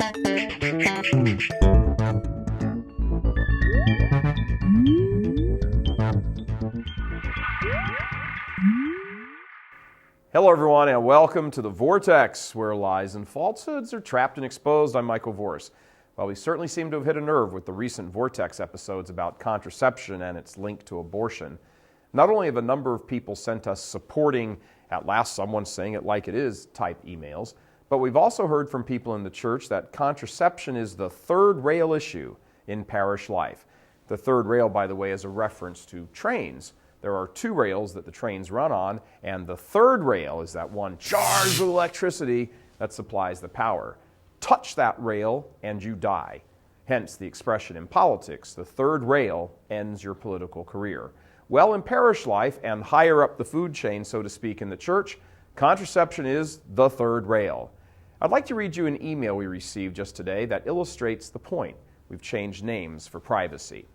Hello everyone and welcome to The Vortex, where lies and falsehoods are trapped and exposed. I'm Michael Voris. Well, we certainly seem to have hit a nerve with the recent Vortex episodes about contraception and its link to abortion. Not only have a number of people sent us supporting, at last someone saying it like it is type emails, but we've also heard from people in the church that contraception is the third rail issue in parish life. The third rail, by the way, is a reference to trains. There are two rails that the trains run on, and the third rail is that one charged with electricity that supplies the power. Touch that rail and you die. Hence the expression in politics, the third rail ends your political career. Well, in parish life and higher up the food chain, so to speak, in the church, contraception is the third rail. I'd like to read you an email we received just today that illustrates the point. We've changed names for privacy.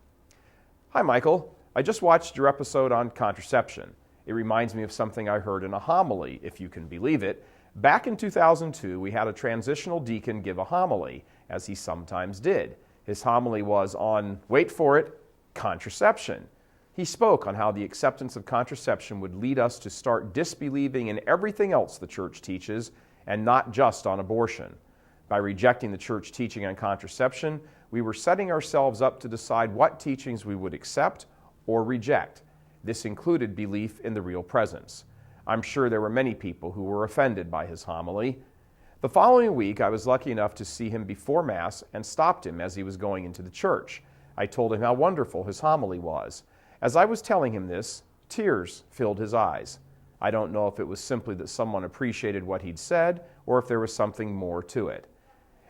Hi, Michael. I just watched your episode on contraception. It reminds me of something I heard in a homily, if you can believe it. Back in 2002, we had a transitional deacon give a homily, as he sometimes did. His homily was on, wait for it, contraception. He spoke on how the acceptance of contraception would lead us to start disbelieving in everything else the church teaches, and not just on abortion. By rejecting the church teaching on contraception, we were setting ourselves up to decide what teachings we would accept or reject. This included belief in the real presence. I'm sure there were many people who were offended by his homily. The following week, I was lucky enough to see him before Mass and stopped him as he was going into the church. I told him how wonderful his homily was. As I was telling him this, tears filled his eyes. I don't know if it was simply that someone appreciated what he'd said or if there was something more to it.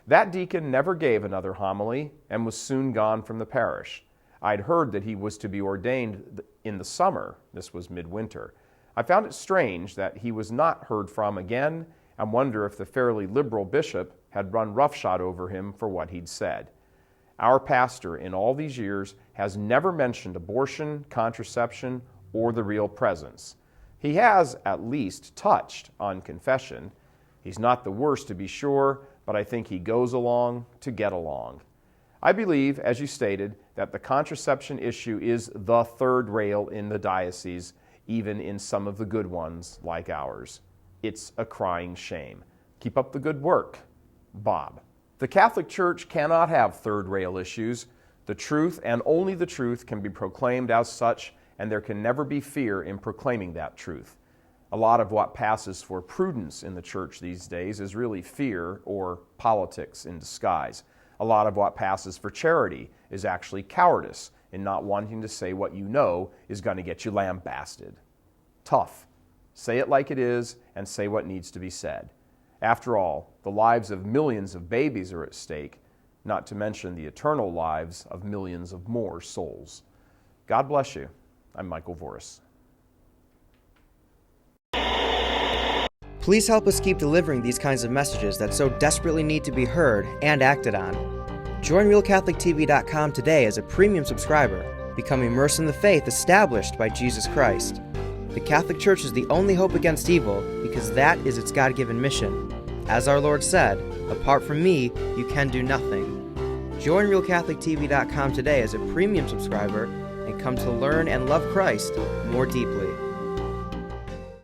That deacon never gave another homily and was soon gone from the parish. I'd heard that he was to be ordained in the summer. This was midwinter. I found it strange that he was not heard from again and wonder if the fairly liberal bishop had run roughshod over him for what he'd said. Our pastor in all these years has never mentioned abortion, contraception, or the real presence. He has at least touched on confession. He's not the worst to be sure, but I think he goes along to get along. I believe, as you stated, that the contraception issue is the third rail in the diocese, even in some of the good ones like ours. It's a crying shame. Keep up the good work. Bob. The Catholic Church cannot have third rail issues. The truth and only the truth can be proclaimed as such, and there can never be fear in proclaiming that truth. A lot of what passes for prudence in the church these days is really fear or politics in disguise. A lot of what passes for charity is actually cowardice in not wanting to say what you know is going to get you lambasted. Tough. Say it like it is and say what needs to be said. After all, the lives of millions of babies are at stake, not to mention the eternal lives of millions of more souls. God bless you. I'm Michael Voris. Please help us keep delivering these kinds of messages that so desperately need to be heard and acted on. Join RealCatholicTV.com today as a premium subscriber. Become immersed in the faith established by Jesus Christ. The Catholic Church is the only hope against evil because that is its God-given mission. As our Lord said, apart from me, you can do nothing. Join RealCatholicTV.com today as a premium subscriber and come to learn and love Christ more deeply.